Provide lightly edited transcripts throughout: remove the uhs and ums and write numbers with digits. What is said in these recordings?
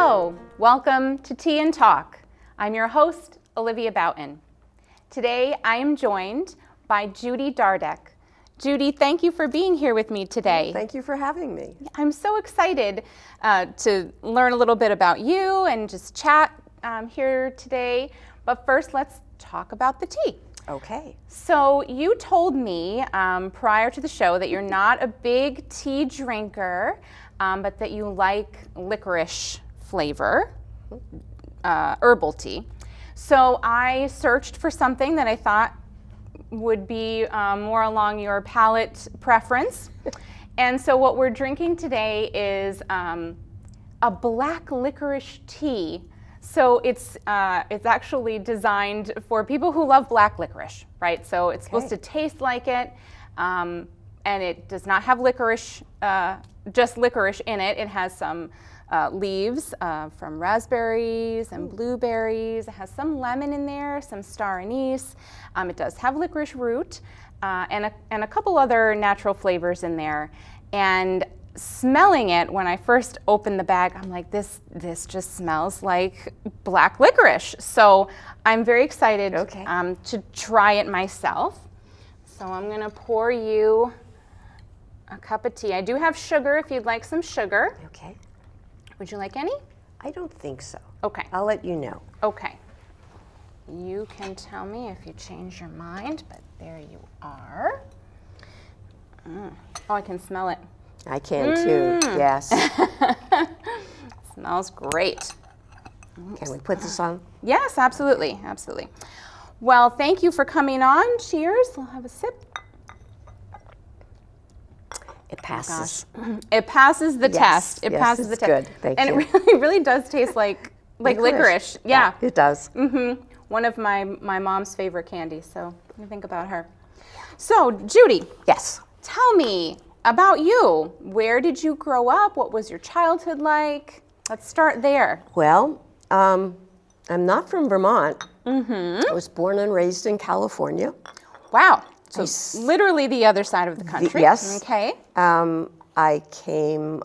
Hello, welcome to Tea and Talk. I'm your host, Olivia Boughton. Today I am joined by Judy Dardeck. Judy, thank you for being here with me today. Thank you for having me. I'm so excited to learn a little bit about you and just chat here today. But first, let's talk about the tea. Okay. So you told me prior to the show that you're not a big tea drinker, but that you like licorice flavor, herbal tea. So I searched for something that I thought would be more along your palate preference. And so what we're drinking today is a black licorice tea. So it's actually designed for people who love black licorice, right? So it's supposed to taste like it, and it does not have licorice, just licorice in it. It has some leaves from raspberries and blueberries. It has some lemon in there, some star anise. It does have licorice root and a couple other natural flavors in there. And smelling it, when I first opened the bag, I'm like, this just smells like black licorice. So I'm very excited to try it myself. So I'm gonna pour you a cup of tea. I do have sugar if you'd like some sugar. Okay. Would you like any? I don't think so. Okay. I'll let you know. Okay. You can tell me if you change your mind, but there you are. Oh, I can smell it. I can too, yes. Smells great. Can we put this on? Yes, absolutely, absolutely. Well, thank you for coming on. Cheers. I'll have a sip. It passes. Oh, it passes the test. It passes the test. Good. Thank you. And it really does taste like licorice. Yeah. It does. Mm-hmm. One of my mom's favorite candies. So you think about her. So Judy. Yes. Tell me about you. Where did you grow up? What was your childhood like? Let's start there. Well, I'm not from Vermont. I was born and raised in California. Wow. So literally the other side of the country. Yes. Okay. I came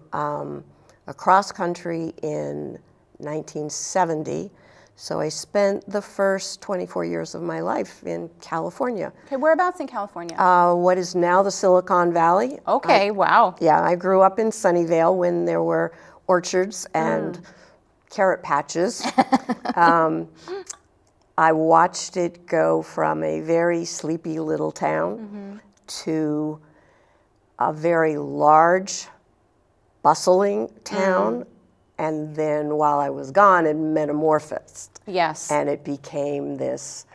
across country in 1970. So I spent the first 24 years of my life in California. Okay, whereabouts in California? What is now the Silicon Valley. Okay, wow. Yeah, I grew up in Sunnyvale when there were orchards and carrot patches. I watched it go from a very sleepy little town to a very large, bustling town. And then while I was gone, it metamorphosed. Yes. And it became this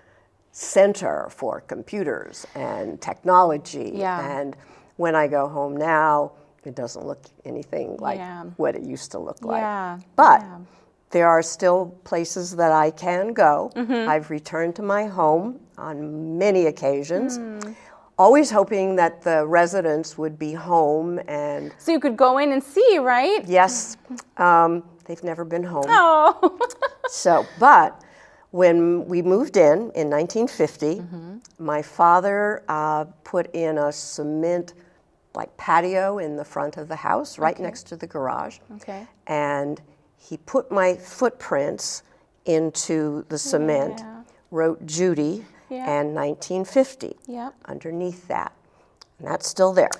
center for computers and technology. Yeah. And when I go home now, it doesn't look anything like what it used to look like. Yeah. But there are still places that I can go. I've returned to my home on many occasions. Always hoping that the residents would be home and... So you could go in and see, right? Yes. They've never been home. Oh. So, but when we moved in 1950, my father put in a cement patio in the front of the house, right next to the garage. Okay. And he put my footprints into the cement, wrote Judy, and 1950 underneath that. And that's still there.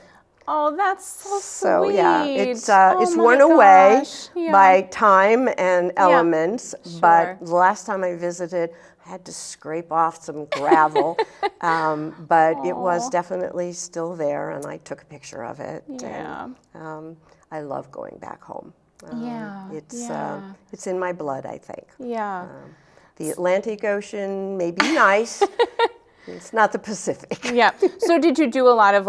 Oh, that's so So sweet. yeah, it's worn away by time and elements. But the last time I visited, I had to scrape off some gravel. But it was definitely still there, and I took a picture of it. Yeah. And I love going back home. It's in my blood, I think. Yeah. The Atlantic Ocean may be nice. It's not the Pacific. Yeah. So did you do a lot of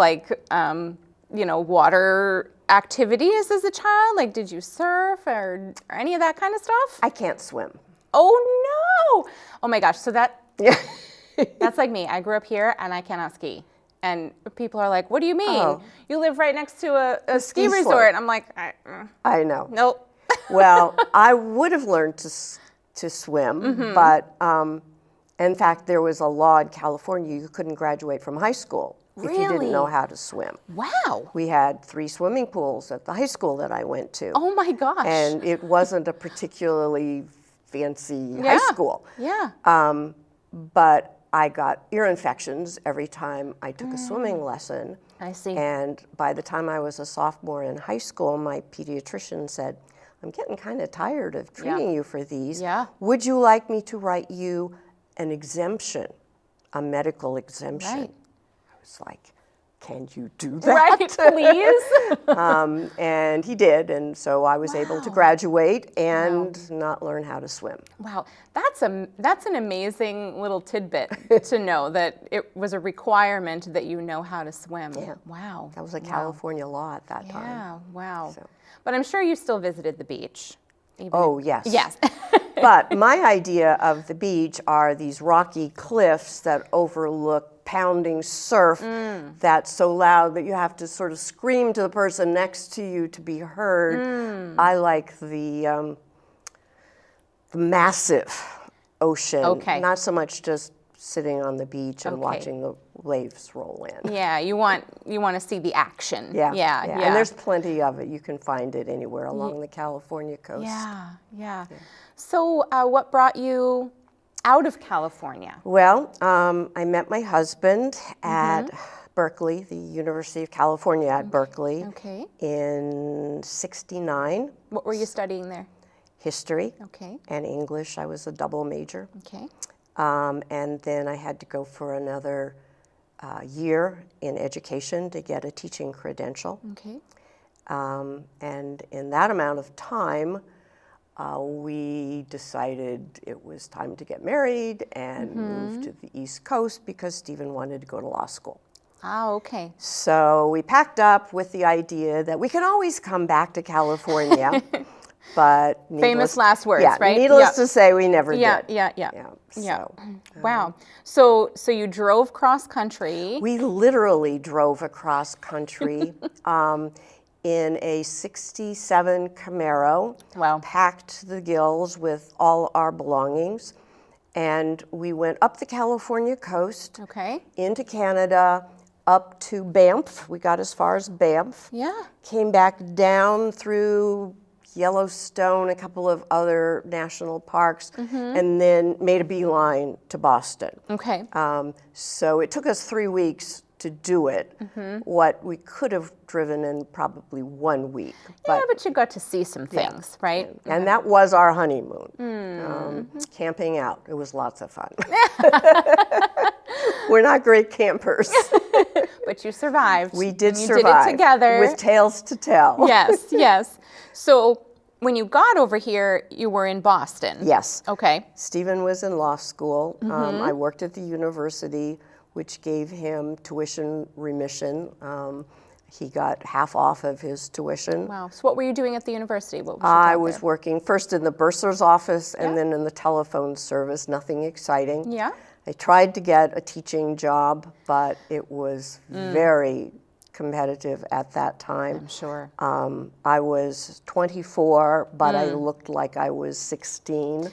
water activities as a child? Like, did you surf or any of that kind of stuff? I can't swim. Oh no! Oh my gosh. So that's like me. I grew up here and I cannot ski. And people are like, "What do you mean? Oh. You live right next to a ski resort?" I'm like, I know. Nope. Well, I would have learned to swim, but in fact, there was a law in California you couldn't graduate from high school if you didn't Really? know how to swim. Wow. We had 3 swimming pools at the high school that I went to. Oh my gosh. And it wasn't a particularly fancy high Yeah. school. Yeah. But I got ear infections every time I took a swimming lesson. I see. And by the time I was a sophomore in high school, my pediatrician said, I'm getting kind of tired of treating you for these. Yeah. Would you like me to write you an exemption, a medical exemption? Right. I was like, can you do that? Right, please. And he did, and so I was able to graduate and not learn how to swim. Wow, that's an amazing little tidbit to know that it was a requirement that you know how to swim. Yeah. Wow. That was a California law at that time. Yeah, wow. So. But I'm sure you still visited the beach. Oh, yes. Yes. But my idea of the beach are these rocky cliffs that overlook pounding surf that's so loud that you have to sort of scream to the person next to you to be heard. I like the massive ocean, not so much just sitting on the beach and watching the waves roll in. Yeah, you want to see the action. Yeah. Yeah. And there's plenty of it. You can find it anywhere along the California coast. Yeah. So what brought you out of California? Well, I met my husband at Berkeley, the University of California at Berkeley, in '69. What were you studying there? History Okay. and English. I was a double major. Okay. And then I had to go for another year in education to get a teaching credential. Okay. And in that amount of time, we decided it was time to get married and move to the East Coast because Stephen wanted to go to law school. Ah, okay. So we packed up with the idea that we could always come back to California, but Famous last words, right? Needless to say, we never Yeah. did. So, Wow. So you drove cross country. we literally drove across country in a '67 Camaro, Wow. packed to the gills with all our belongings, and we went up the California coast, Okay. into Canada, up to Banff. We got as far as Banff. Yeah. Came back down through Yellowstone, a couple of other national parks, and then made a beeline to Boston. Okay. So it took us 3 weeks to do it, what we could have driven in probably 1 week. Yeah, but you got to see some things, right? And that was our honeymoon, camping out. It was lots of fun. We're not great campers. But you survived. We did and you survive. did it together. With tales to tell. Yes. So when you got over here, you were in Boston. Yes. Okay. Stephen was in law school. I worked at the university, which gave him tuition remission. He got half off of his tuition. Wow. So what were you doing at the university? What was your I job was there? working first in the bursar's office and then in the telephone service, nothing exciting. Yeah. I tried to get a teaching job, but it was very competitive at that time. I'm sure. I was 24, but I looked like I was 16.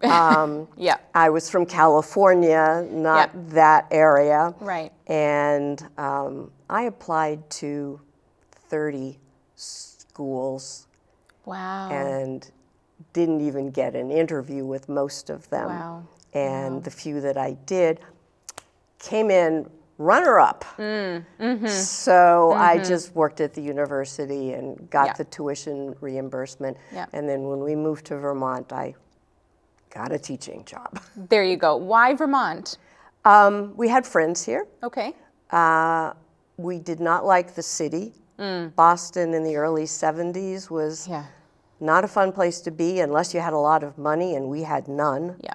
Yeah. I was from California, not that area. Right. And I applied to 30 schools Wow. and didn't even get an interview with most of them. Wow. And the few that I did came in runner-up. So I just worked at the university and got the tuition reimbursement. Yeah. And then when we moved to Vermont, I got a teaching job. There you go. Why Vermont? We had friends here. Okay. We did not like the city. Boston in the early 70s was not a fun place to be unless you had a lot of money, and we had none. Yeah.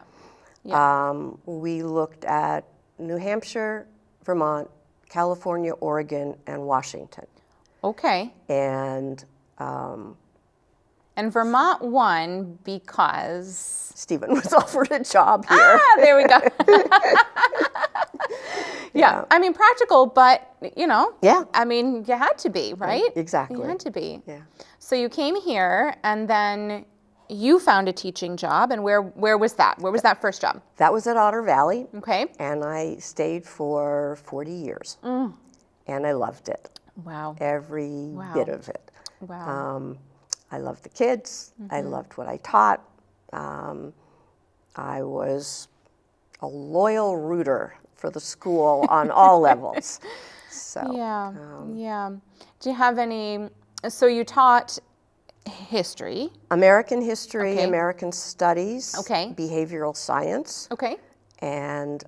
We looked at New Hampshire, Vermont, California, Oregon, and Washington. Okay. And Vermont won because... Stephen was offered a job here. Ah, there we go. Yeah. I mean, practical, but, Yeah. I mean, you had to be, right? Exactly. You had to be. Yeah. So you came here, and then you found a teaching job, and where was that? Where was that first job? That was at Otter Valley. Okay. And I stayed for 40 years. And I loved it. Wow. Every bit of it. Wow. I loved the kids. I loved what I taught. I was a loyal rooter for the school on all levels. So, Yeah. Yeah. Do you have any? So you taught history. American history, Okay. American studies, Okay. behavioral science, Okay. and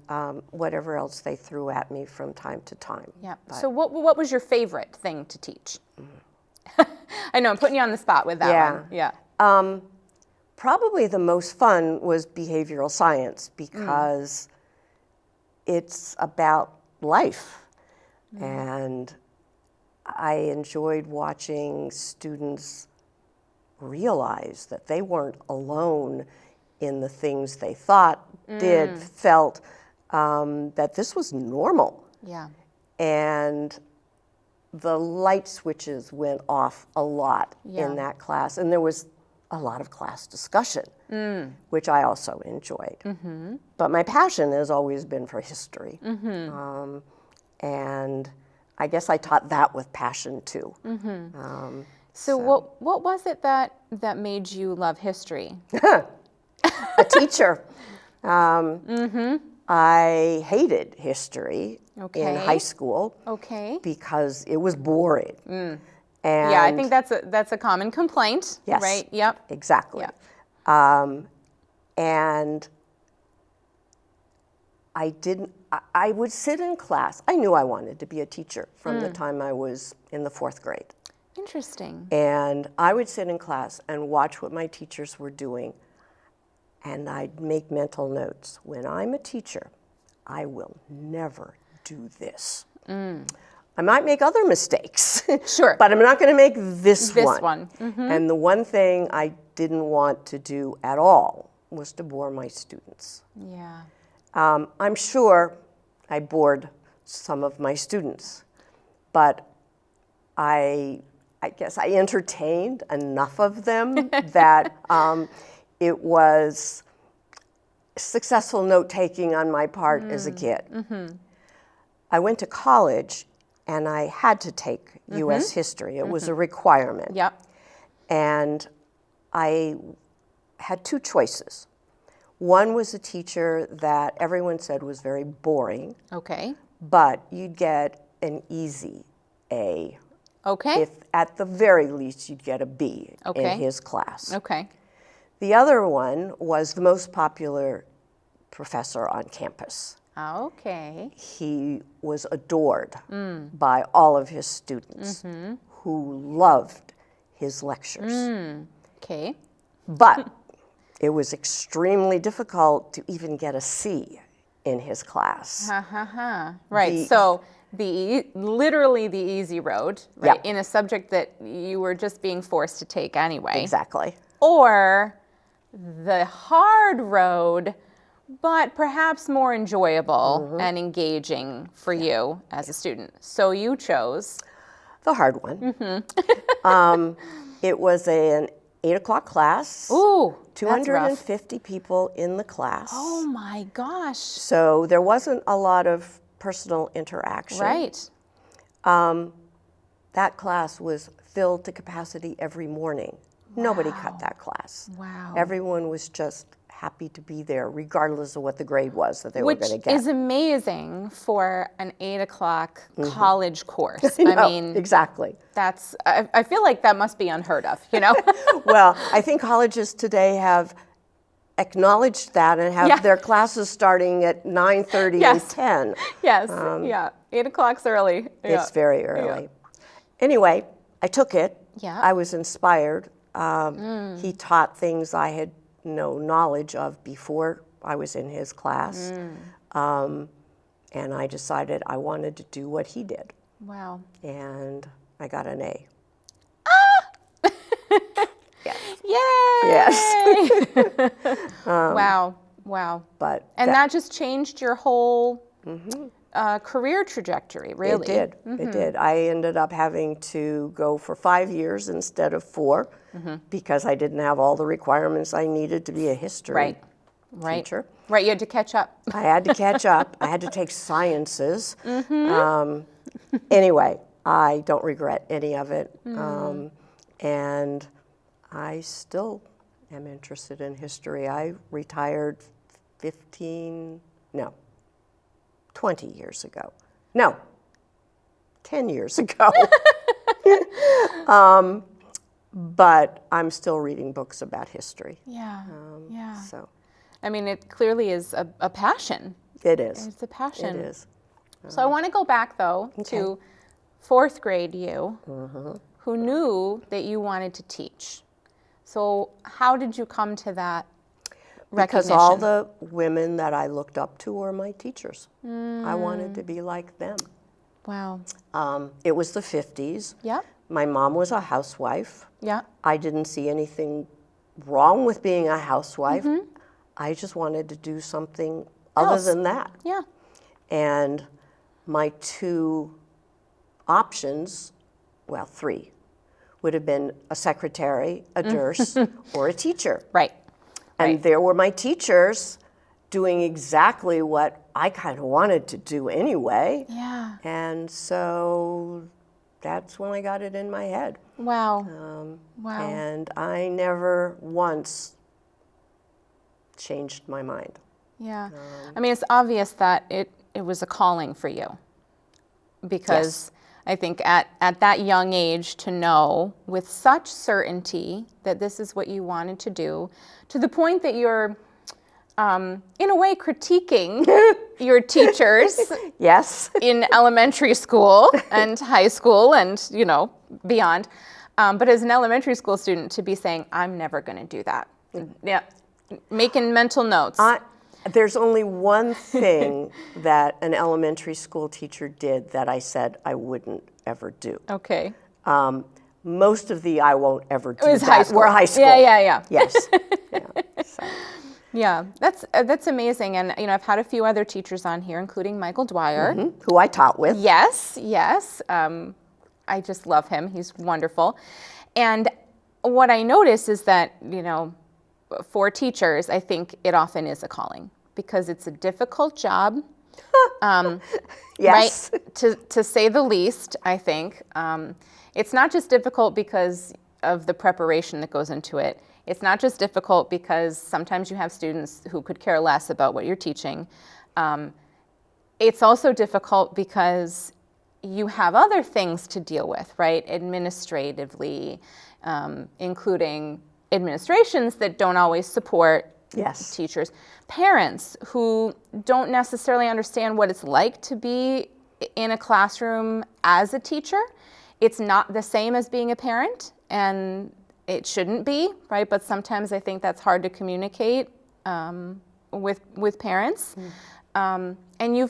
whatever else they threw at me from time to time. Yeah. So what was your favorite thing to teach? I know I'm putting you on the spot with that one. Yeah. Probably the most fun was behavioral science because it's about life. And I enjoyed watching students realize that they weren't alone in the things they thought, felt, that this was normal. Yeah. And the light switches went off a lot in that class. And there was a lot of class discussion, which I also enjoyed. But my passion has always been for history. And I guess I taught that with passion too. So what was it that made you love history? A teacher. I hated history in high school because it was boring. And Yeah, I think that's a common complaint. Yes. Right. Yep. Exactly. Yeah. And I would sit in class. I knew I wanted to be a teacher from the time I was in the 4th grade. Interesting. And I would sit in class and watch what my teachers were doing. And I'd make mental notes. When I'm a teacher, I will never do this. I might make other mistakes. Sure. But I'm not going to make this one. This one. And the one thing I didn't want to do at all was to bore my students. Yeah. I'm sure I bored some of my students, but I guess I entertained enough of them that it was successful note-taking on my part as a kid. I went to college and I had to take U.S. history. It was a requirement. Yep. And I had 2 choices. One was a teacher that everyone said was very boring, Okay. but you'd get an easy A. Okay. If at the very least you'd get a B Okay. in his class. Okay. The other one was the most popular professor on campus. Okay. He was adored by all of his students who loved his lectures. Okay. But it was extremely difficult to even get a C in his class. Right. So literally the easy road, right? In a subject that you were just being forced to take anyway. Exactly. Or the hard road, but perhaps more enjoyable and engaging for you as a student. So you chose the hard one. It was an 8 o'clock class. Ooh, 250 people in the class. oh my gosh. So there wasn't a lot of personal interaction. Right. That class was filled to capacity every morning. Nobody cut that class. Wow. Everyone was just happy to be there, regardless of what the grade was that they were going to get. Which is amazing for an 8 o'clock college course. I mean, exactly. that's, I feel like that must be unheard of, you know? Well, I think colleges today have acknowledged that and have their classes starting at 9:30 and 10. Yes, 8 o'clock's early. It's very early. Anyway, I took it. Yeah. I was inspired. He taught things I had no knowledge of before I was in his class. And I decided I wanted to do what he did. Wow. And I got an A. Yes. Yay! Yes. Wow. Wow. But And that just changed your whole career trajectory, really. It did. It did. I ended up having to go for 5 years instead of 4 because I didn't have all the requirements I needed to be a history teacher. Right, you had to catch up. I had to catch up. I had to take sciences. Anyway, I don't regret any of it. And I still am interested in history. I retired 20 years ago. No, 10 years ago. But I'm still reading books about history. Yeah, yeah. So I mean, it clearly is a passion. it is. It's a passion. It is. So I want to go back, though, to 4th grade you, who knew that you wanted to teach. So how did you come to that Because recognition? all the women that I looked up to were my teachers. I wanted to be like them. Wow. It was the 50s. Yeah, My mom was a housewife. yeah. I didn't see anything wrong with being a housewife. I just wanted to do something other than that. Yeah. And my 2 options, well, 3, would have been a secretary, a nurse, or a teacher. Right. And there were my teachers doing exactly what I kind of wanted to do anyway. Yeah. And so that's when I got it in my head. Wow. Wow. And I never once changed my mind. Yeah. I mean, it's obvious that it was a calling for you. Because I think at that young age to know with such certainty that this is what you wanted to do, to the point that you're, in a way, critiquing your teachers Yes. in elementary school and high school and, beyond. But as an elementary school student, to be saying, I'm never going to do that. Yeah. Making mental notes. There's only one thing that an elementary school teacher did that I said I wouldn't ever do. Okay. Most of the I won't ever do was that high school. were high school. Yeah. Yes. So. Yeah, that's amazing. And, I've had a few other teachers on here, including Michael Dwyer. Who I taught with. Yes. I just love him. He's wonderful. And what I notice is that, for teachers, I think it often is a calling because it's a difficult job. Yes. Right? To say the least, I think. It's not just difficult because of the preparation that goes into it. It's not just difficult because sometimes you have students who could care less about what you're teaching. It's also difficult because you have other things to deal with, right? Administratively, including administrations that don't always support teachers. Parents who don't necessarily understand what it's like to be in a classroom as a teacher. It's not the same as being a parent, and it shouldn't be, right? But sometimes I think that's hard to communicate with parents. And you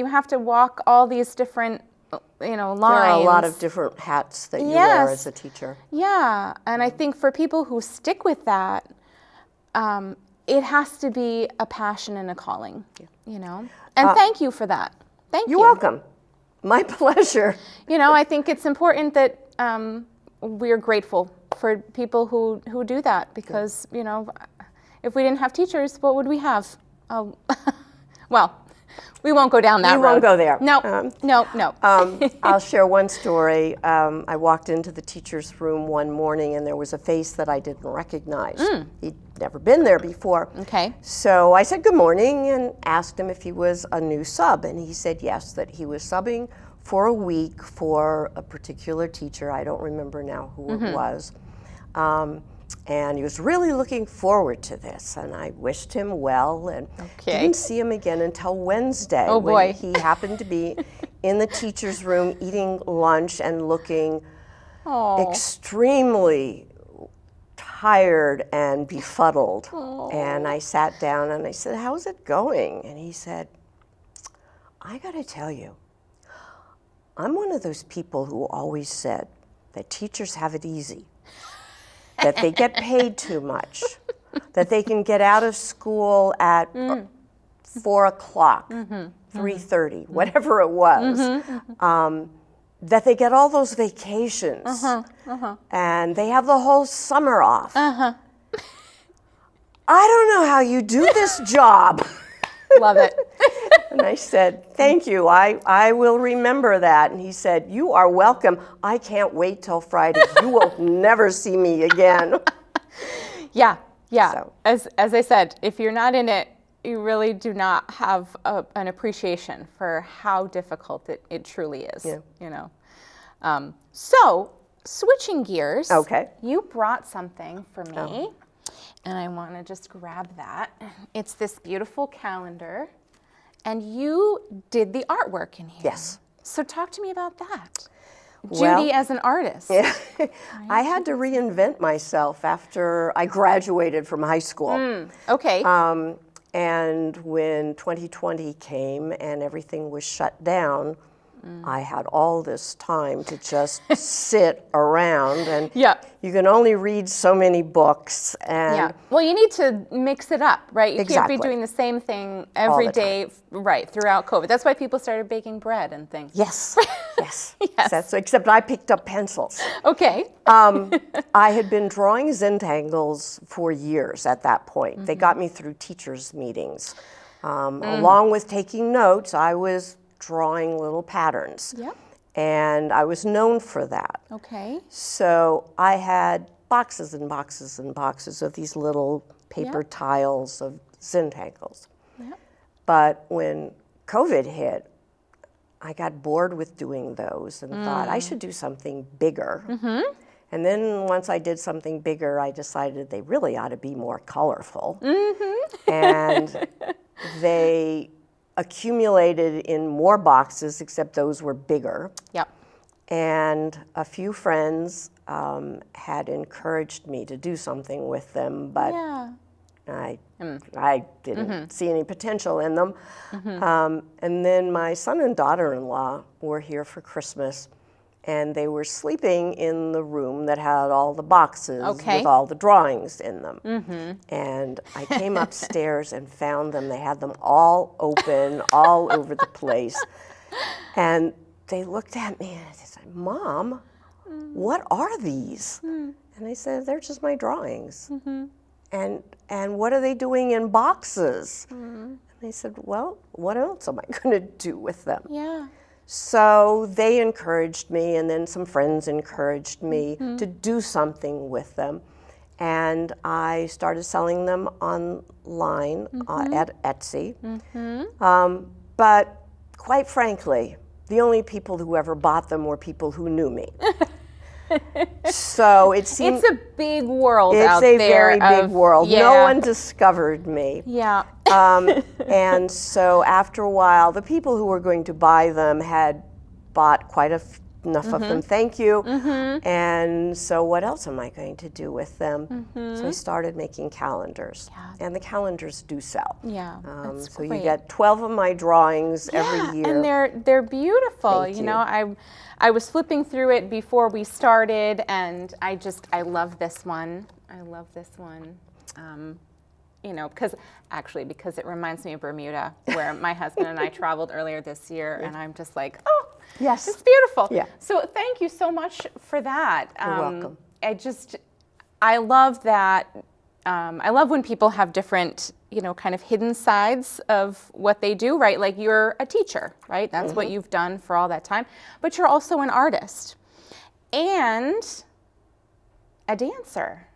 have to walk all these different, lines. There are a lot of different hats that you wear as a teacher. Yeah, and I think for people who stick with that, it has to be a passion and a calling, And thank you for that. Thank you. You're welcome. My pleasure. I think it's important that we're grateful for people who do that because, if we didn't have teachers, what would we have? Well, we won't go down that road. We won't go there. No. I'll share one story. I walked into the teacher's room one morning and there was a face that I didn't recognize. He'd never been there before. Okay. So I said good morning and asked him if he was a new sub, and he said yes, that he was subbing for a week for a particular teacher. I don't remember now who it was. And he was really looking forward to this, and I wished him well and didn't see him again until Wednesday when he happened to be in the teacher's room eating lunch and looking extremely tired and befuddled. And I sat down and I said, "How's it going?" And he said, "I gotta tell you, I'm one of those people who always said that teachers have it easy. That they get paid too much, that they can get out of school at 4 o'clock, 3:30, whatever it was, that they get all those vacations and they have the whole summer off. I don't know how you do this job. Love it. And I said, thank you, I will remember that. And he said, you are welcome. I can't wait till Friday. You will never see me again. Yeah. So. As I said, if you're not in it, you really do not have an appreciation for how difficult it truly is. Yeah. You know. So switching gears. Okay. You brought something for me, and I want to just grab that. It's this beautiful calendar, and you did the artwork in here. Yes. So talk to me about that. Well, Judy as an artist. Yeah. I had to reinvent myself after I graduated from high school. Okay. And when 2020 came and everything was shut down, I had all this time to just sit around, and you can only read so many books. And well, you need to mix it up, right? You Exactly. can't be doing the same thing every day, right, throughout COVID. That's why people started baking bread and things. yes, yes, Yes. except I picked up pencils. Okay. I had been drawing Zentangles for years at that point. They got me through teachers' meetings. Along with taking notes, I was drawing little patterns. Yep. And I was known for that. Okay. So I had boxes and boxes and boxes of these little paper tiles of Zentangles. Yep. But when COVID hit, I got bored with doing those and thought I should do something bigger. And then once I did something bigger, I decided they really ought to be more colorful. And they accumulated in more boxes, except those were bigger. Yep. And a few friends had encouraged me to do something with them, but I didn't see any potential in them. And then my son and daughter-in-law were here for Christmas, and they were sleeping in the room that had all the boxes with all the drawings in them. And I came upstairs and found them. They had them all open, all over the place. And they looked at me and they said, Mom, what are these? And I said, they're just my drawings. And what are they doing in boxes? And they said, well, what else am I going to do with them? Yeah. So they encouraged me, and then some friends encouraged me to do something with them. And I started selling them online at Etsy. But quite frankly, the only people who ever bought them were people who knew me. So it seemed It's a big world out it's a there. very big world. Yeah. No one discovered me. Yeah. And so after a while, the people who were going to buy them had bought quite enough of them. Thank you. And so what else am I going to do with them? So I started making calendars. And the calendars do sell. Yeah. That's so great. you get 12 of my drawings every year. And they're beautiful. Thank You you. know, I was flipping through it before we started, and I love this one. I love this one. You know, because it reminds me of Bermuda, where my husband and I traveled earlier this year, and I'm just like, oh, Yes. it's beautiful. Yeah. So thank you so much for that. You're welcome. I love that. I love when people have different, you know, kind of hidden sides of what they do, right? Like you're a teacher, right? That's what you've done for all that time. But you're also an artist and a dancer.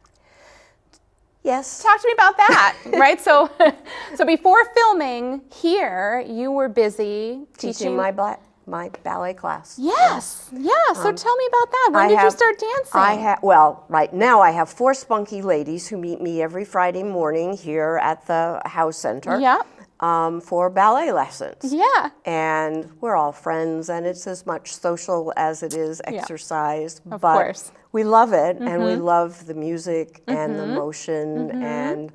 Yes. Talk to me about that, right? So before filming here, you were busy Teaching my ballet class. Yes, yeah. So tell me about that. When did you start dancing? Right now I have 4 spunky ladies who meet me every Friday morning here at the House Center. Yeah. For ballet lessons. Yeah. And we're all friends, and it's as much social as it is exercise. Of but course. we love it, and we love the music and the motion and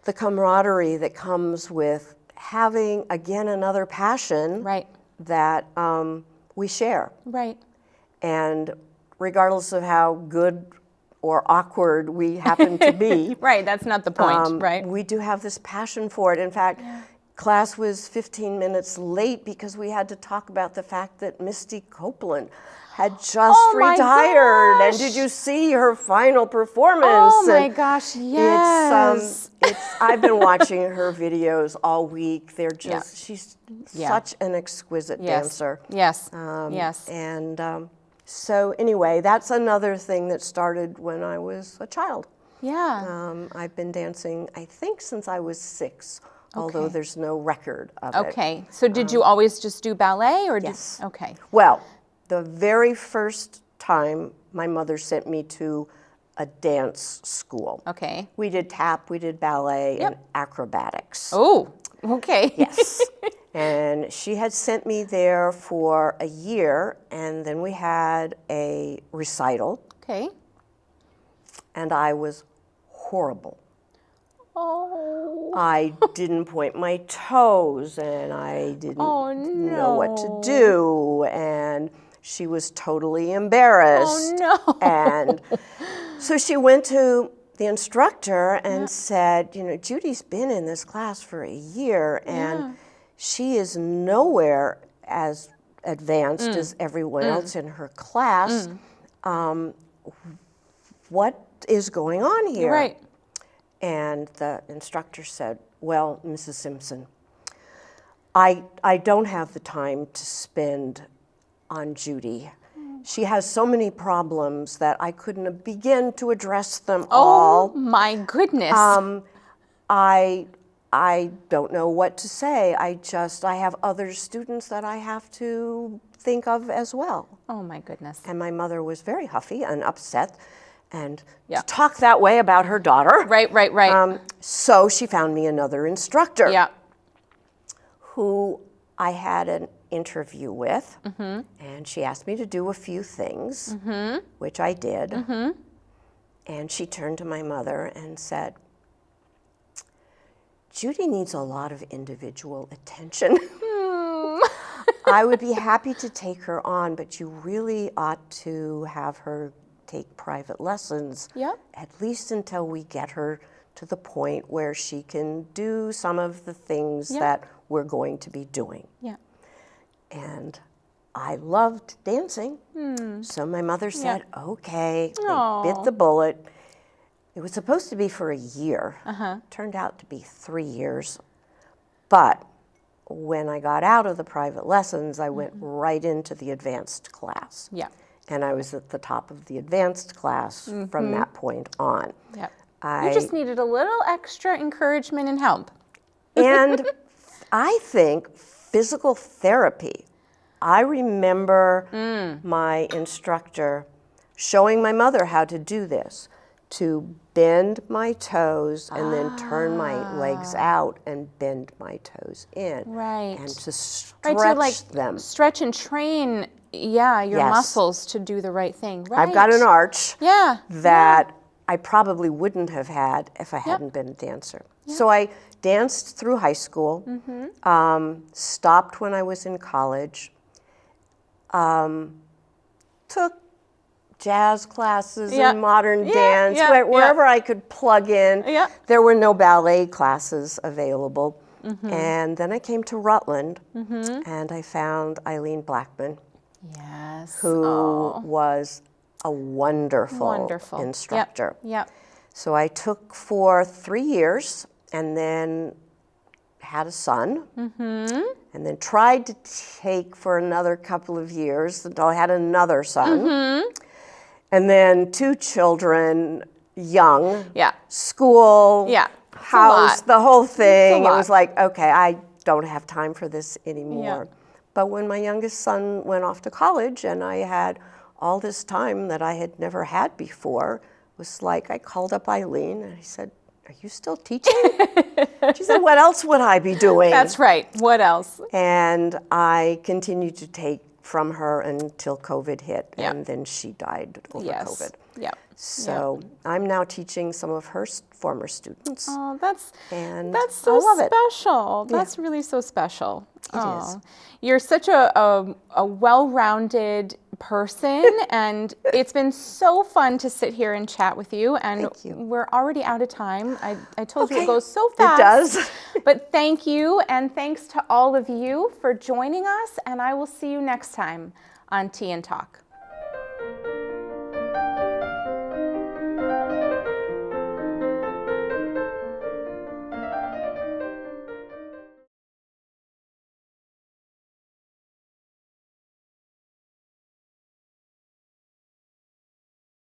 the camaraderie that comes with having, again, another passion Right. that we share. Right. And regardless of how good or awkward we happen to be, Right. That's not the point, right? we do have this passion for it. In fact, class was 15 minutes late because we had to talk about the fact that Misty Copeland had just my retired. And gosh. did you see her final performance? Oh my And gosh, yes. I've been watching her videos all week. They're just, she's Yeah. such an exquisite dancer. Yes, yes. And so anyway, that's another thing that started when I was a child. Yeah. I've been dancing, I think, since I was 6, although Okay. there's no record of it. Okay, so did you always just do ballet, or Yes. Okay. Well, the very first time my mother sent me to a dance school. Okay. We did tap, we did ballet, and acrobatics. Oh, okay. Yes. And she had sent me there for a year, and then we had a recital, Okay. and I was horrible. Oh. I didn't point my toes, and I didn't Oh, know what to no. do, and she was totally embarrassed. Oh, no. And so she went to the instructor and said, you know, Judy's been in this class for a year, and she is nowhere as advanced as everyone else in her class. What is going on here? Right. And the instructor said, well, Mrs. Simpson, I don't have the time to spend on Judy. She has so many problems that I couldn't begin to address them all. Oh my goodness. I don't know what to say. I have other students that I have to think of as well. Oh my goodness. And my mother was very huffy and upset, and Yeah. to talk that way about her daughter. Right. So she found me another instructor. Yeah. Who I had an interview with, and she asked me to do a few things, which I did. And she turned to my mother and said, Judy needs a lot of individual attention. I would be happy to take her on, but you really ought to have her take private lessons, Yep. at least until we get her to the point where she can do some of the things that we're going to be doing. Yeah. And I loved dancing, so my mother said, okay, they bit the bullet. It was supposed to be for a year. Turned out to be 3 years. But when I got out of the private lessons, I went right into the advanced class. Yeah. And I was at the top of the advanced class from that point on. Yep. You just needed a little extra encouragement and help. And I think physical therapy. I remember my instructor showing my mother how to do this, to bend my toes and then turn my legs out and bend my toes in. Right. And to stretch Right, to them. stretch and train, your Yes. muscles to do the right thing. Right. I've got an arch Yeah. that I probably wouldn't have had if I hadn't been a dancer. So I danced through high school, stopped when I was in college, took jazz classes and modern dance, wherever I could plug in. Yeah. There were no ballet classes available. And then I came to Rutland, and I found Eileen Blackman, Yes. who was a wonderful instructor. Yep. So I took for 3 years and then had a son, and then tried to take for another couple of years until I had another son. And then 2 children, young, school, house, the whole thing. It was like, okay, I don't have time for this anymore. But when my youngest son went off to college and I had all this time that I had never had before, it was like I called up Eileen and I said, are you still teaching? She said, what else would I be doing? That's right. What else? And I continued to take from her until COVID hit, and then she died over COVID. Yep. So I'm now teaching some of her former students. Oh, that's I so love it. special. That's really so special. It is. You're such a well-rounded person, and it's been so fun to sit here and chat with you. And Thank you. we're already out of time. I told you it Okay. goes so fast. It does. But thank you, and thanks to all of you for joining us, and I will see you next time on Tea and Talk.